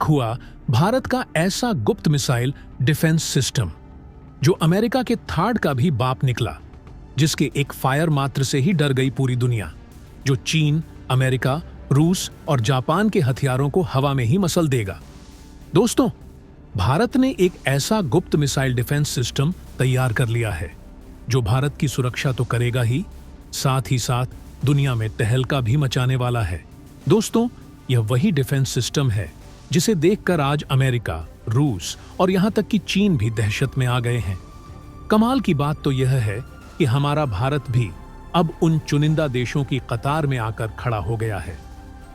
Leak हुआ भारत का ऐसा गुप्त मिसाइल डिफेंस सिस्टम जो अमेरिका के थाड का भी बाप निकला, जिसके एक फायर मात्र से ही डर गई पूरी दुनिया, जो चीन, अमेरिका, रूस और जापान के हथियारों को हवा में ही मसल देगा। दोस्तों, भारत ने एक ऐसा गुप्त मिसाइल डिफेंस सिस्टम तैयार कर लिया है जो भारत की सुरक्षा तो करेगा ही साथ दुनिया में तहलका भी मचाने वाला है। दोस्तों, यह वही डिफेंस सिस्टम है जिसे देखकर आज अमेरिका, रूस और यहां तक कि चीन भी दहशत में आ गए हैं। कमाल की बात तो यह है कि हमारा भारत भी अब उन चुनिंदा देशों की कतार में आकर खड़ा हो गया है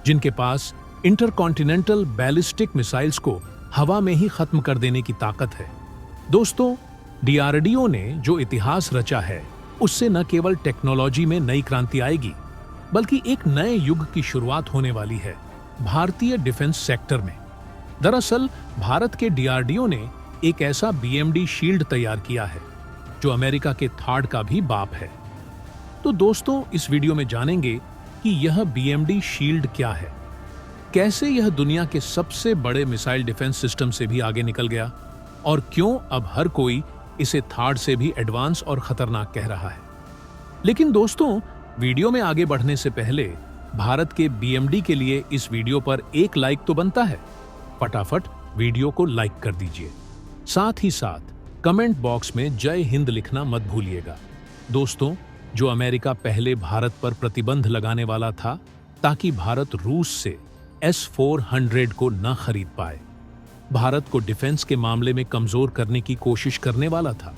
जिनके पास इंटरकॉन्टिनेंटल बैलिस्टिक मिसाइल्स को हवा में ही खत्म कर देने की ताकत है। दोस्तों, डीआरडीओ ने जो इतिहास रचा है उससे न केवल टेक्नोलॉजी में नई क्रांति आएगी बल्कि एक नए युग की शुरुआत होने वाली है भारतीय डिफेंस सेक्टर में। दरअसल भारत के डीआरडीओ ने एक ऐसा बीएमडी शील्ड तैयार किया है जो अमेरिका के थाड का भी बाप है। तो दोस्तों, इस वीडियो में जानेंगे कि यह बीएमडी शील्ड क्या है, कैसे यह दुनिया के सबसे बड़े मिसाइल डिफेंस सिस्टम से भी आगे निकल गया और क्यों अब हर कोई इसे थाड से भी एडवांस और खतरनाक कह रहा है। लेकिन दोस्तों, वीडियो में आगे बढ़ने से पहले भारत के बीएमडी के लिए इस वीडियो पर एक लाइक तो बनता है। फटाफट वीडियो को लाइक कर दीजिए, साथ ही साथ कमेंट बॉक्स में जय हिंद लिखना मत भूलिएगा। दोस्तों, जो अमेरिका पहले भारत पर प्रतिबंध लगाने वाला था ताकि भारत रूस से S-400 को न खरीद पाए, भारत को डिफेंस के मामले में कमजोर करने की कोशिश करने वाला था,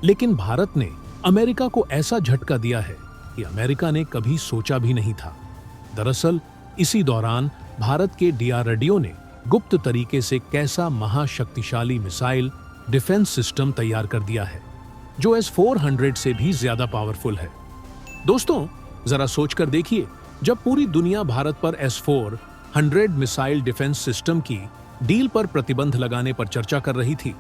लेकिन भारत ने अमेरिका को ऐसा झटका दिया है कि अमेरिका ने कभी सोचा भी नहीं था। दरअसल इसी दौरान भारत के डीआरडीओ ने गुप्त तरीके से कैसा महाशक्तिशाली मिसाइल डिफेंस सिस्टम तैयार कर दिया है जो S-400 से भी ज्यादा पावरफुल है। दोस्तों, जरा सोचकर देखिए, जब पूरी दुनिया भारत पर S-400 मिसाइल डिफेंस सिस्टम की डील पर प्रतिबंध लगाने पर चर्चा कर रही थी,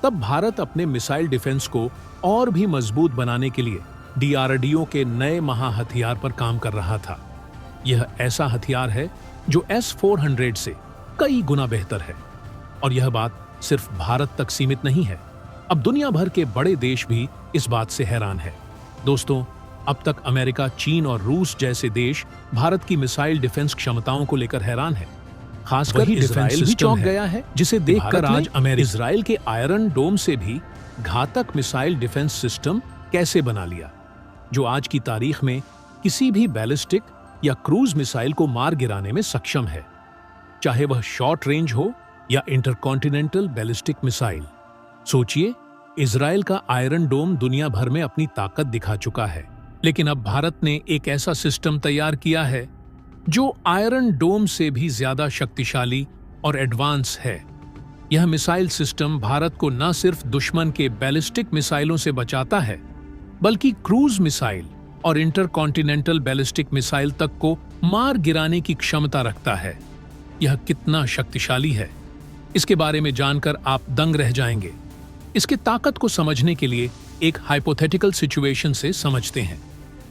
तब भारत अपने मिसाइल डिफेंस को और भी मजबूत बनाने के लिए डीआरडीओ के नए महा हथियार पर काम कर रहा था। यह ऐसा हथियार है जो S-400 से कई गुना बेहतर है और यह बात सिर्फ भारत तक सीमित नहीं है, अब दुनिया भर के बड़े देश भी इस बात से हैरान है। दोस्तों, अब तक अमेरिका, चीन और रूस जैसे देश भारत की मिसाइल डिफेंस क्षमताओं को लेकर हैरान है। खासकर इजराइल भी चौंक गया है, जिसे देखकर आज अमेरिका इजराइल के आयरन डोम से भी घातक मिसाइल डिफेंस सिस्टम कैसे बना लिया, जो आज की तारीख में किसी भी बैलिस्टिक या क्रूज मिसाइल को मार गिराने में सक्षम है, चाहे वह शॉर्ट रेंज हो या इंटरकॉन्टिनेंटल बैलिस्टिक मिसाइल। सोचिए, इजराइल का आयरन डोम दुनिया भर में अपनी ताकत दिखा चुका है, लेकिन अब भारत ने एक ऐसा सिस्टम तैयार किया है जो आयरन डोम से भी ज्यादा शक्तिशाली और एडवांस है। यह मिसाइल सिस्टम भारत को न सिर्फ दुश्मन के बैलिस्टिक मिसाइलों से बचाता है, बल्कि क्रूज मिसाइल और इंटरकॉन्टिनेंटल बैलिस्टिक मिसाइल तक को मार गिराने की क्षमता रखता है। यह कितना शक्तिशाली है, इसके बारे में जानकर आप दंग रह जाएंगे। इसकी ताकत को समझने के लिए एक हाइपोथेटिकल सिचुएशन से समझते हैं।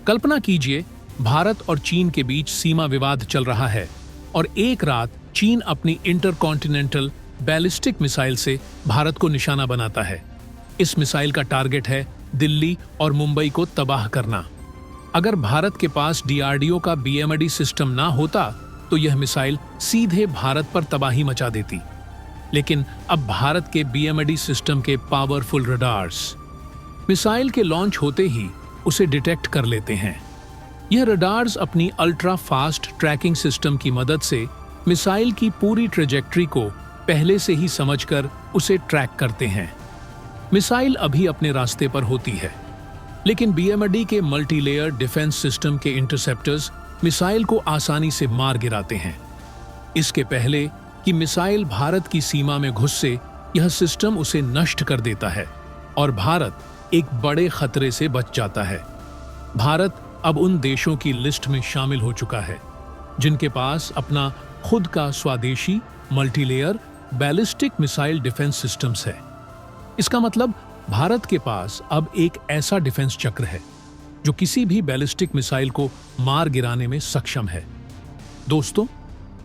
कल्पना कीजिए, भारत और चीन के बीच सीमा विवाद चल रहा है और एक रात चीन अपनी इंटरकॉन्टिनेंटल बैलिस्टिक मिसाइल से भारत को निशाना बनाता है। इस मिसाइल का टारगेट है दिल्ली और मुंबई को तबाह करना। अगर भारत के पास डीआरडीओ का बीएमडी सिस्टम ना होता तो यह मिसाइल सीधे भारत पर तबाही मचा देती। लेकिन अब भारत के बीएमडी सिस्टम के पावरफुल रडार्स मिसाइल के लॉन्च होते ही उसे डिटेक्ट कर लेते हैं। यह रडार्स अपनी अल्ट्रा फास्ट ट्रैकिंग सिस्टम की मदद से मिसाइल की पूरी ट्रेजेक्ट्री को पहले से ही समझकर उसे ट्रैक करते हैं। मिसाइल अभी अपने रास्ते पर होती है, लेकिन बीएमडी के मल्टीलेयर डिफेंस सिस्टम के इंटरसेप्टर्स मिसाइल को आसानी से मार गिराते हैं। इसके पहले कि मिसाइल भारत की सीमा में घुस से यह सिस्टम उसे नष्ट कर देता है और भारत एक बड़े खतरे से बच जाता है। भारत अब उन देशों की लिस्ट में शामिल हो चुका है जिनके पास अपना खुद का स्वदेशी multilayer ballistic missile defence systems है। इसका मतलब भारत के पास अब एक ऐसा डिफेंस चक्र है जो किसी भी बैलिस्टिक मिसाइल को मार गिराने में सक्षम है। दोस्तों,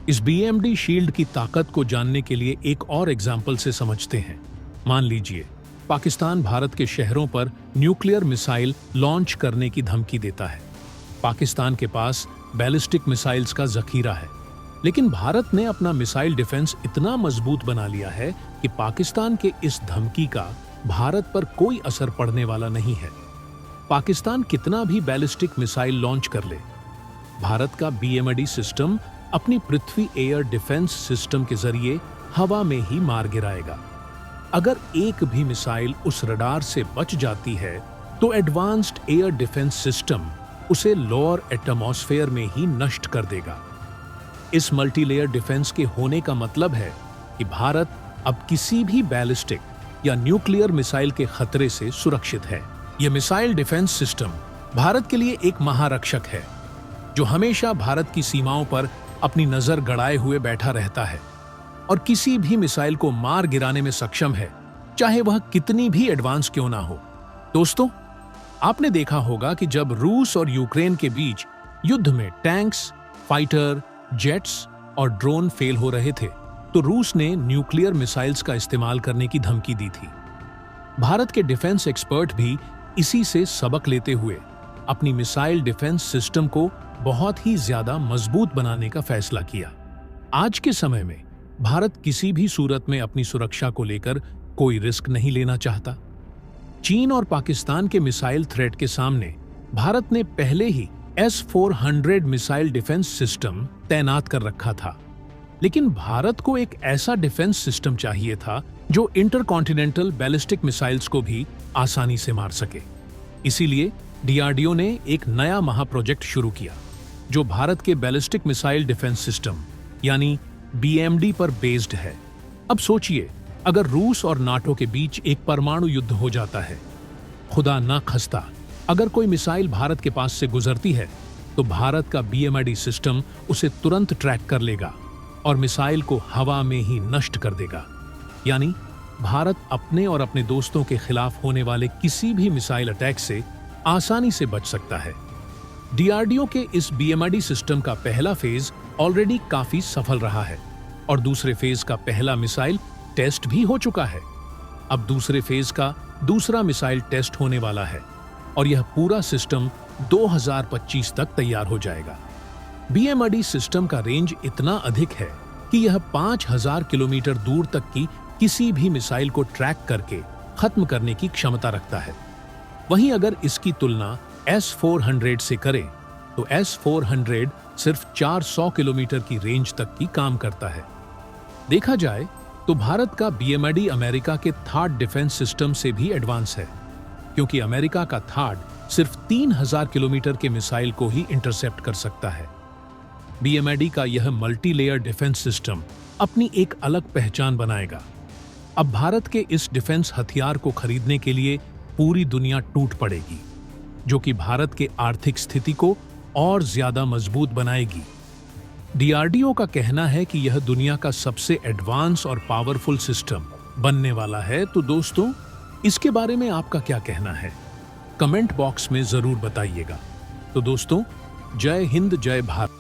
इस BMD शील्ड की ताकत को जानने के लिए एक और एग्जाम्पल से समझते हैं। मान लीजिए पाकिस्तान भारत के शहरों पर न्यूक्लियर मिसाइल लॉन्च करने की धमकी देता है। पाकिस्तान के पास बैलिस्टिक मिसाइल्स का जखीरा है, लेकिन भारत ने अपना मिसाइल डिफेंस इतना मजबूत बना लिया है कि पाकिस्तान के इस धमकी का भारत पर कोई असर पड़ने वाला नहीं है। पाकिस्तान कितना भी बैलिस्टिक मिसाइल लॉन्च कर ले, भारत का BMD सिस्टम अपनी पृथ्वी एयर डिफेंस सिस्टम के जरिए हवा में ही मार गिराएगा। अगर एक भी मिसाइल उस रडार से बच जाती है तो एडवांस्ड एयर डिफेंस सिस्टम उसे लोअर एटमॉस्फेयर में ही नष्ट कर देगा। इस मल्टीलेयर डिफेंस के होने का मतलब है कि भारत अब किसी भी बैलिस्टिक या न्यूक्लियर मिसाइल के खतरे से सुरक्षित है। यह मिसाइल डिफेंस सिस्टम भारत के लिए एक महारक्षक है, जो हमेशा भारत की सीमाओं पर अपनी नजर गड़ाए हुए बैठा रहता है और किसी भी मिसाइल को मार गिराने में सक्षम है, चाहे वह कितनी भी एडवांस क्यों ना हो। दोस्तों, आपने देखा होगा कि जब रूस और यूक्रेन के बीच युद्ध में टैंक्स, फाइटर, जेट्स और ड्रोन फेल हो रहे थे, तो रूस ने न्यूक्लियर मिसाइल्स का इस्तेमाल करने की धमकी दी थी। भारत के डिफेंस एक्सपर्ट भी इसी से सबक लेते हुए अपनी मिसाइल डिफेंस सिस्टम को बहुत ही ज्यादा मजबूत बनाने का फैसला किया। आज के समय में भारत किसी भी सूरत में अपनी सुरक्षा को लेकर कोई रिस्क नहीं लेना चाहता। चीन और पाकिस्तान के मिसाइल थ्रेट के सामने भारत ने पहले ही S-400 मिसाइल डिफेंस सिस्टम तैनात कर रखा था, लेकिन भारत को एक ऐसा डिफेंस सिस्टम चाहिए था जो इंटरकॉन्टिनेंटल बैलिस्टिक मिसाइल्स को भी आसानी से मार सके। इसीलिए DRDO ने एक नया महाप्रोजेक्ट शुरू किया, जो भारत के बैलिस्टिक मिसाइल डिफेंस सिस्टम यानी BMD पर बेस्ड है। अब सोचिए, अगर रूस और नाटो के बीच एक परमाणु युद्ध हो जाता है, खुदा ना खस्ता अगर कोई मिसाइल भारत के पास से गुजरती है, तो भारत का BMD सिस्टम उसे तुरंत ट्रैक कर लेगा और मिसाइल को हवा में ही नष्ट कर देगा। यानी भारत अपने और अपने दोस्तों के खिलाफ होने वाले किसी भी मिसाइल अटैक से आसानी से बच सकता है। DRDO के इस BMD सिस्टम का पहला फेज ऑलरेडी काफी सफल रहा है और दूसरे फेज का पहला मिसाइल टेस्ट भी हो चुका है। अब दूसरे फेज का दूसरा मिसाइल टेस्ट होने वाला है और यह पूरा सिस्टम 2025 तक तैयार हो जाएगा। BMD सिस्टम का रेंज इतना अधिक है कि यह 5000 किलोमीटर दूर तक की किसी भी मिसाइल को ट्रैक करके खत्म करने की क्षमता रखता है। वहीं अगर इसकी तुलना S-400 से करें, तो S-400 सिर्फ 400 किलोमीटर की रेंज तक की काम करता है। देखा जाए तो भारत का BMD अमेरिका के थार्ड डिफेंस सिस्टम से भी एडवांस है, क्योंकि अमेरिका का थार्ड सिर्फ 3000 किलोमीटर के मिसाइल को ही इंटरसेप्ट कर सकता है। BMD का यह मल्टी लेयर डिफेंस सिस्टम अपनी एक अलग पहचान बनाएगा। अब भारत के इस डिफेंस हथियार को खरीदने के लिए पूरी दुनिया टूट पड़ेगी, जो कि भारत के आर्थिक स्थिति को और ज्यादा मजबूत बनाएगी। DRDO का कहना है कि यह दुनिया का सबसे एडवांस और पावरफुल सिस्टम बनने वाला है। तो दोस्तों, इसके बारे में आपका क्या कहना है? कमेंट बॉक्स में जरूर बताइएगा। तो दोस्तों, जय हिंद, जय भारत।